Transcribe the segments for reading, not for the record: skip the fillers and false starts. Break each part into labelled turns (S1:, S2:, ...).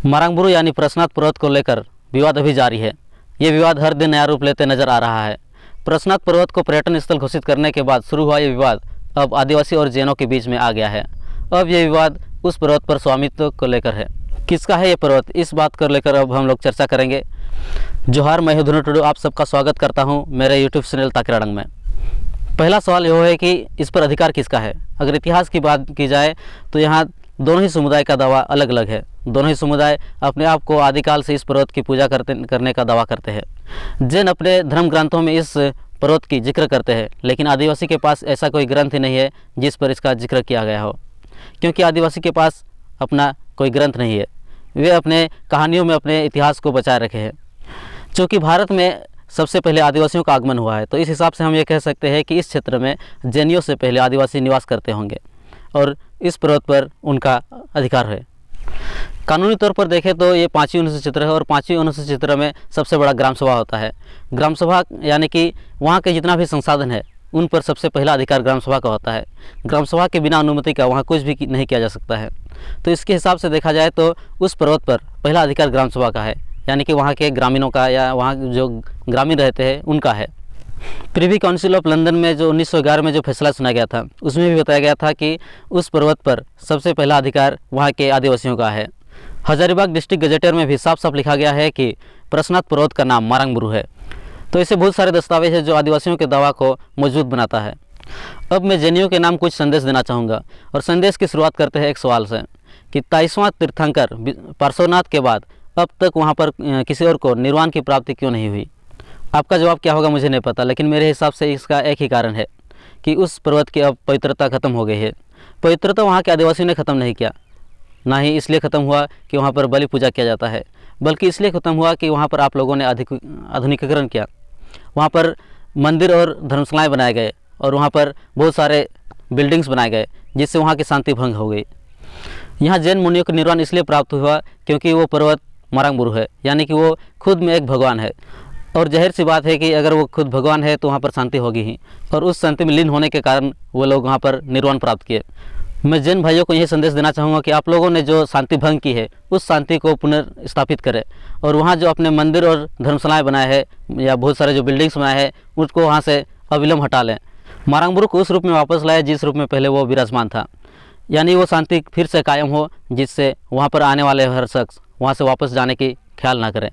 S1: मारंगबुरु यानी प्रशनाथ पर्वत को लेकर विवाद अभी जारी है। ये विवाद हर दिन नया रूप लेते नजर आ रहा है। प्रशनाथ पर्वत को पर्यटन स्थल घोषित करने के बाद शुरू हुआ ये विवाद अब आदिवासी और जैनों के बीच में आ गया है। अब ये विवाद उस पर्वत पर स्वामित्व को लेकर है। किसका है ये पर्वत, इस बात को लेकर अब हम लोग चर्चा करेंगे। जोहार, मैं हूं धनु टुडू, आप सबका स्वागत करता हूं मेरे यूट्यूब चैनल ताकराडंग में। पहला सवाल यह है कि इस पर अधिकार किसका है। अगर इतिहास की बात की जाए तो यहाँ दोनों ही समुदाय का दावा अलग अलग है। दोनों ही समुदाय अपने आप को आदिकाल से इस पर्वत की पूजा करने का दावा करते हैं। जैन अपने धर्म ग्रंथों में इस पर्वत की जिक्र करते हैं, लेकिन आदिवासी के पास ऐसा कोई ग्रंथ ही नहीं है जिस पर इसका जिक्र किया गया हो, क्योंकि आदिवासी के पास अपना कोई ग्रंथ नहीं है। वे अपने कहानियों में अपने इतिहास को बचाए रखे हैं। चूँकि भारत में सबसे पहले आदिवासियों का आगमन हुआ है, तो इस हिसाब से हम ये कह सकते हैं कि इस क्षेत्र में जैनियों से पहले आदिवासी निवास करते होंगे और इस पर्वत पर उनका अधिकार है। कानूनी तौर पर देखें तो ये 5वीं अनुसूची क्षेत्र है और 5वीं अनुसूची क्षेत्र में सबसे बड़ा ग्राम सभा होता है। ग्राम सभा यानी कि वहाँ के जितना भी संसाधन है उन पर सबसे पहला अधिकार ग्राम सभा का होता है। ग्राम सभा के बिना अनुमति का वहाँ कुछ भी नहीं किया जा सकता है। तो इसके हिसाब से देखा जाए तो उस पर्वत पर पहला अधिकार ग्राम सभा का है, यानी कि वहाँ के ग्रामीणों का या वहाँ जो ग्रामीण रहते हैं उनका है। प्रिवी काउंसिल ऑफ लंदन में जो 1911 में जो फैसला सुना गया था, उसमें भी बताया गया था कि उस पर्वत पर सबसे पहला अधिकार वहाँ के आदिवासियों का है। हजारीबाग डिस्ट्रिक्ट गजेटर में भी साफ साफ लिखा गया है कि प्रशनाथ पर्वत का नाम मारंगबुरु है। तो ऐसे बहुत सारे दस्तावेज हैं जो आदिवासियों के दावा को मजबूत बनाता है। अब मैं जैनियों के नाम कुछ संदेश देना चाहूँगा और संदेश की शुरुआत करते हैं एक सवाल से कि 23वां तीर्थंकर पार्श्वनाथ के बाद अब तक वहाँ पर किसी और को निर्वाण की प्राप्ति क्यों नहीं हुई। आपका जवाब क्या होगा मुझे नहीं पता, लेकिन मेरे हिसाब से इसका एक ही कारण है कि उस पर्वत की अब पवित्रता खत्म हो गई है। पवित्रता वहाँ के आदिवासियों ने ख़त्म नहीं किया, ना ही इसलिए ख़त्म हुआ कि वहाँ पर बलि पूजा किया जाता है, बल्कि इसलिए ख़त्म हुआ कि वहाँ पर आप लोगों ने आधुनिकीकरण किया। वहाँ पर मंदिर और धर्मशालाएँ बनाए गए और वहाँ पर बहुत सारे बिल्डिंग्स बनाए गए, जिससे वहाँ की शांति भंग हो गई। यहाँ जैन मुनियों को निर्वाण इसलिए प्राप्त हुआ क्योंकि वो पर्वत मारंगबुरु है, यानी कि वो खुद में एक भगवान है। और जाहिर सी बात है कि अगर वो खुद भगवान है तो वहाँ पर शांति होगी ही, और उस शांति में लीन होने के कारण वो लोग वहाँ पर निर्वाण प्राप्त किए। मैं जैन भाइयों को यही संदेश देना चाहूँगा कि आप लोगों ने जो शांति भंग की है उस शांति को पुनर्स्थापित करें, और वहाँ जो अपने मंदिर और धर्मशालाएँ बनाए हैं या बहुत सारे जो बिल्डिंग्स बनाए हैं उसको वहाँ से अविलंब हटा लें। मारंगबुरु को उस रूप में वापस लाए जिस रूप में पहले वो विराजमान था, यानी वो शांति फिर से कायम हो, जिससे वहाँ पर आने वाले हर शख्स वहाँ से वापस जाने की ख्याल ना करें।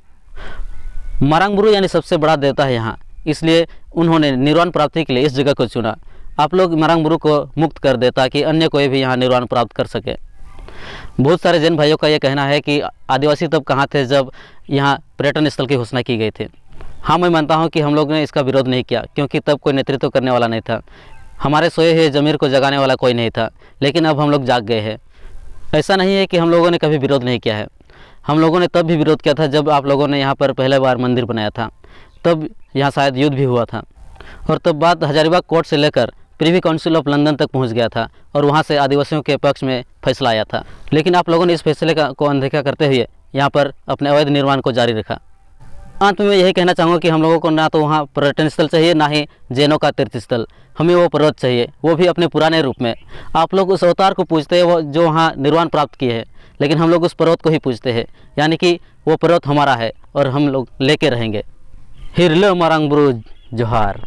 S1: मारंगबुरु यानी सबसे बड़ा देवता है यहाँ, इसलिए उन्होंने निर्वाण प्राप्ति के लिए इस जगह को चुना। आप लोग मारंगबुरु को मुक्त कर दे ताकि अन्य कोई भी यहाँ निर्वाण प्राप्त कर सके। बहुत सारे जैन भाइयों का ये कहना है कि आदिवासी तब कहाँ थे जब यहाँ पर्यटन स्थल की घोषणा की गई थी। हाँ, मैं मानता हूँ कि हम लोग ने इसका विरोध नहीं किया, क्योंकि तब कोई नेतृत्व करने वाला नहीं था। हमारे सोए हुए ज़मीर को जगाने वाला कोई नहीं था, लेकिन अब हम लोग जाग गए हैं। ऐसा नहीं है कि हम लोगों ने कभी विरोध नहीं किया है। हम लोगों ने तब भी विरोध किया था जब आप लोगों ने यहाँ पर पहले बार मंदिर बनाया था, तब यहाँ शायद युद्ध भी हुआ था, और तब बात हजारीबाग कोर्ट से लेकर प्रिवी काउंसिल ऑफ लंदन तक पहुँच गया था और वहाँ से आदिवासियों के पक्ष में फैसला आया था। लेकिन आप लोगों ने इस फैसले को अनदेखा करते हुए यहाँ पर अपने अवैध निर्माण को जारी रखा। अंत में मैं यही कहना चाहूँगा कि हम लोगों को ना तो वहाँ पर्यटन स्थल चाहिए, ना ही जैनों का तीर्थ स्थल। हमें वो पर्वत चाहिए, वो भी अपने पुराने रूप में। आप लोग उस अवतार को पूजते हैं वो जो वहाँ निर्वाण प्राप्त किए हैं, लेकिन हम लोग उस पर्वत को ही पूजते हैं, यानी कि वो पर्वत हमारा है और हम लोग लेके रहेंगे। हिरलो मारंगबुरु जोहार।